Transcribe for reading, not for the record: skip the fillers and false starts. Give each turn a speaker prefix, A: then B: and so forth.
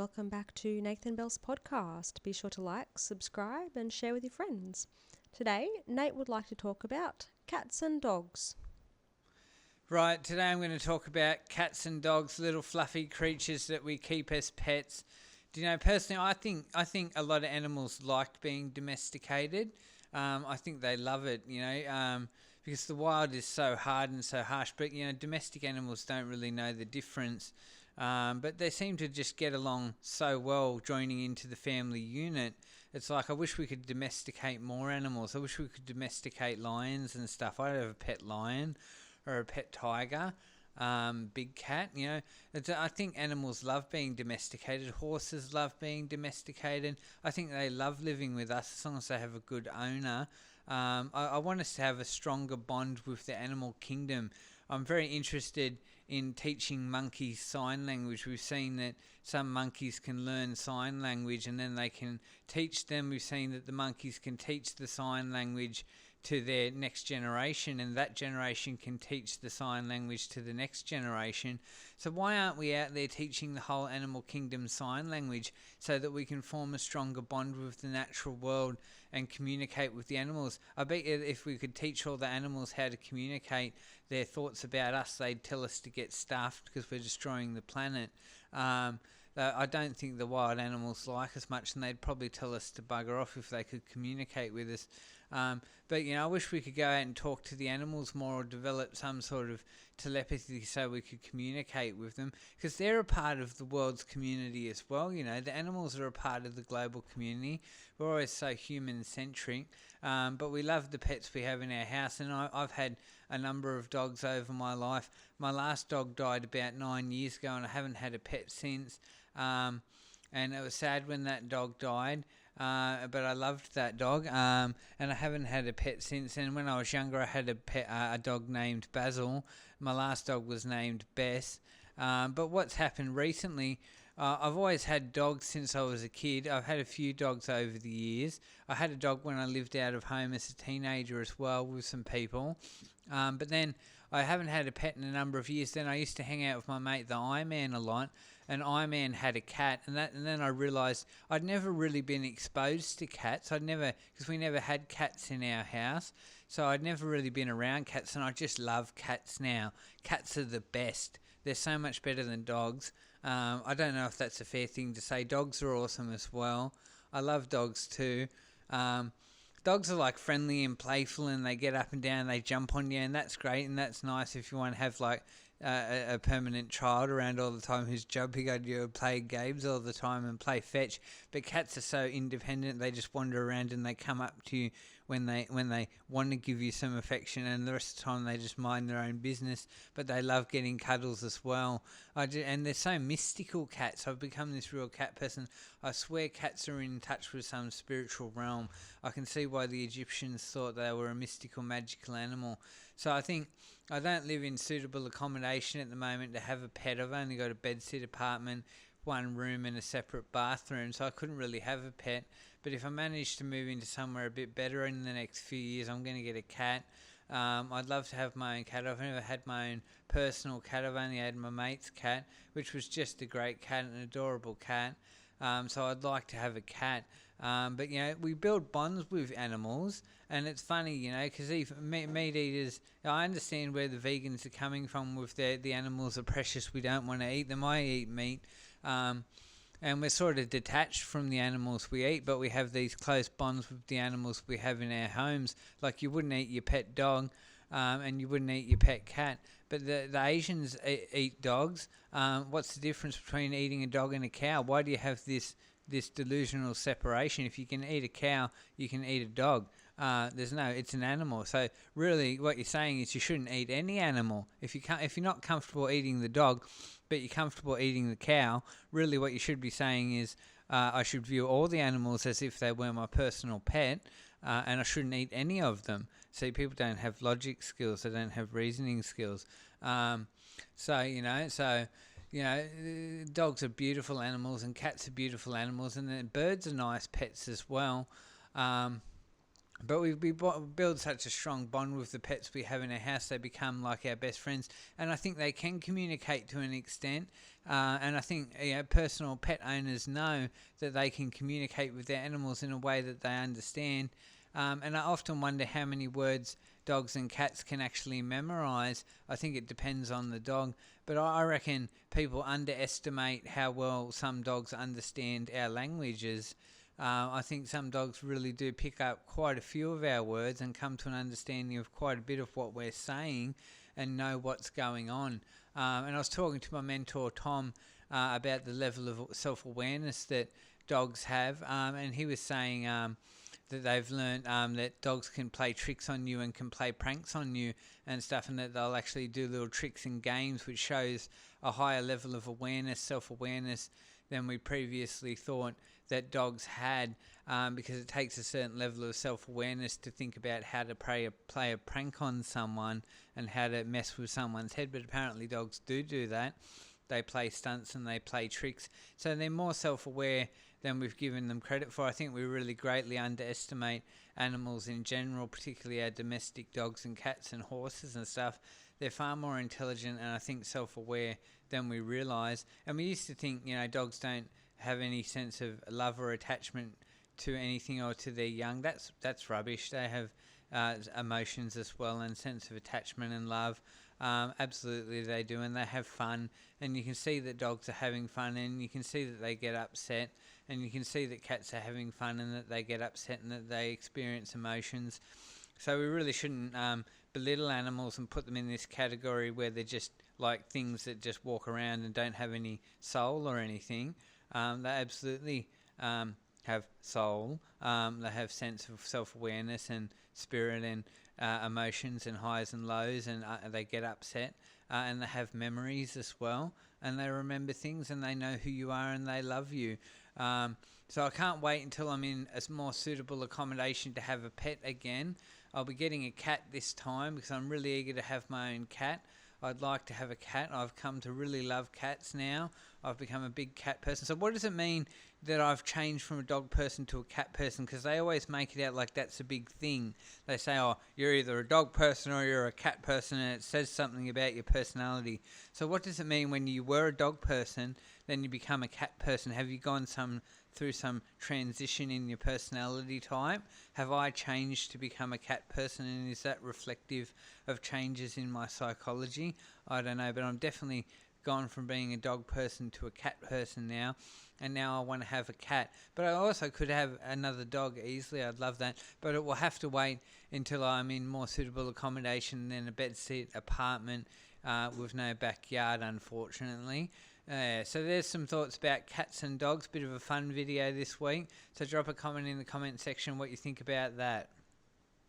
A: welcome back to Nathan Bell's podcast. Be sure to like, subscribe, and share with your friends. Today, Nate would like to talk about cats and dogs.
B: Right, today I'm going to talk about cats and dogs, little fluffy creatures that we keep as pets. Do you know, personally, I think a lot of animals like being domesticated. I think they love it, because the wild is so hard and so harsh. But, domestic animals don't really know the difference. But they seem to just get along so well joining into the family unit. It's like I wish we could domesticate more animals. I wish we could domesticate lions and stuff. I have a pet lion or a pet tiger, big cat. I think animals love being domesticated. Horses love being domesticated. I think they love living with us as long as they have a good owner. I want us to have a stronger bond with the animal kingdom. I'm very interested in teaching monkeys sign language. We've seen that some monkeys can learn sign language and then they can teach them. We've seen that the monkeys can teach the sign language to their next generation, and that generation can teach the sign language to the next generation. So why aren't we out there teaching the whole animal kingdom sign language so that we can form a stronger bond with the natural world and communicate with the animals? I bet if we could teach all the animals how to communicate their thoughts about us, they'd tell us to get stuffed because we're destroying the planet. I don't think the wild animals like us much, and they'd probably tell us to bugger off if they could communicate with us. But I wish we could go out and talk to the animals more, or develop some sort of telepathy so we could communicate with them, because they're a part of the world's community as well. The animals are a part of the global community. We're always so human-centric, but we love the pets we have in our house, and I've had a number of dogs over my life. My last dog died about 9 years ago, and I haven't had a pet since. And it was sad when that dog died, but I loved that dog, and I haven't had a pet since. And when I was younger, I had a dog named Basil. My last dog was named Bess. But what's happened recently, I've always had dogs since I was a kid. I've had a few dogs over the years. I had a dog when I lived out of home as a teenager as well with some people. But then I haven't had a pet in a number of years. Then I used to hang out with my mate, the Iron a lot, and Iron had a cat, and then I realised I'd never really been exposed to cats. Because we never had cats in our house, so I'd never really been around cats, and I just love cats now. Cats are the best. They're so much better than dogs. I don't know if that's a fair thing to say. Dogs are awesome as well. I love dogs too. Dogs are like friendly and playful, and they get up and down, they jump on you, and that's great, and that's nice if you want to have like a permanent child around all the time who's jumping on you and playing games all the time and play fetch. But cats are so independent, they just wander around and they come up to you when they want to give you some affection, and the rest of the time they just mind their own business. But they love getting cuddles as well. And they're so mystical, cats. I've become this real cat person. I swear cats are in touch with some spiritual realm. I can see why the Egyptians thought they were a mystical, magical animal. So I think I don't live in suitable accommodation at the moment to have a pet. I've only got a bedsit apartment, one room and a separate bathroom, so I couldn't really have a pet. But if I manage to move into somewhere a bit better in the next few years, I'm going to get a cat. I'd love to have my own cat. I've never had my own personal cat. I've only had my mate's cat, which was just a great cat, an adorable cat. So I'd like to have a cat. But, we build bonds with animals, and it's funny, because even meat eaters, I understand where the vegans are coming from with the animals are precious, we don't want to eat them. I eat meat, and we're sort of detached from the animals we eat, but we have these close bonds with the animals we have in our homes. Like you wouldn't eat your pet dog, and you wouldn't eat your pet cat. But the Asians eat dogs. What's the difference between eating a dog and a cow? Why do you have this delusional separation? If you can eat a cow, you can eat a dog. It's an animal. So really what you're saying is you shouldn't eat any animal. If you're not comfortable eating the dog, but you're comfortable eating the cow, really what you should be saying is I should view all the animals as if they were my personal pet, and I shouldn't eat any of them. See, people don't have logic skills, they don't have reasoning skills. Dogs are beautiful animals, and cats are beautiful animals, and then birds are nice pets as well. But build such a strong bond with the pets we have in our house. They become like our best friends, and I think they can communicate to an extent. And I think personal pet owners know that they can communicate with their animals in a way that they understand. And I often wonder how many words dogs and cats can actually memorise. I think it depends on the dog, but I reckon people underestimate how well some dogs understand our languages. I think some dogs really do pick up quite a few of our words and come to an understanding of quite a bit of what we're saying and know what's going on. And I was talking to my mentor, Tom, about the level of self-awareness that dogs have, and he was saying that they've learned that dogs can play tricks on you and can play pranks on you and stuff, and that they'll actually do little tricks and games, which shows a higher level of awareness, self-awareness, than we previously thought that dogs had, because it takes a certain level of self-awareness to think about how to play a prank on someone and how to mess with someone's head. But apparently dogs do that. They play stunts and they play tricks, so they're more self-aware than we've given them credit for. I think we really greatly underestimate animals in general, particularly our domestic dogs and cats and horses and stuff. They're far more intelligent and I think self-aware than we realise. And we used to think, dogs don't have any sense of love or attachment to anything or to their young. That's rubbish. They have emotions as well and sense of attachment and love. Absolutely they do, and they have fun, and you can see that dogs are having fun, and you can see that they get upset, and you can see that cats are having fun and that they get upset and that they experience emotions. So we really shouldn't belittle animals and put them in this category where they're just like things that just walk around and don't have any soul or anything. They absolutely have soul. They have sense of self-awareness and spirit and emotions and highs and lows, and they get upset, and they have memories as well, and they remember things, and they know who you are, and they love you. So I can't wait until I'm in a more suitable accommodation to have a pet again. I'll be getting a cat this time because I'm really eager to have my own cat. I'd like to have a cat. I've come to really love cats now. I've become a big cat person. So what does it mean that I've changed from a dog person to a cat person? Because they always make it out like that's a big thing. They say, oh, you're either a dog person or you're a cat person, and it says something about your personality. So what does it mean when you were a dog person, then you become a cat person? Have you gone through some transition in your personality type? Have I changed to become a cat person, and is that reflective of changes in my psychology? I don't know, but I'm definitely gone from being a dog person to a cat person now, and now I want to have a cat. But I also could have another dog easily. I'd love that, but it will have to wait until I'm in more suitable accommodation than a bedsit apartment with no backyard, unfortunately. So there's some thoughts about cats and dogs. Bit of a fun video this week. So drop a comment in the comment section what you think about that.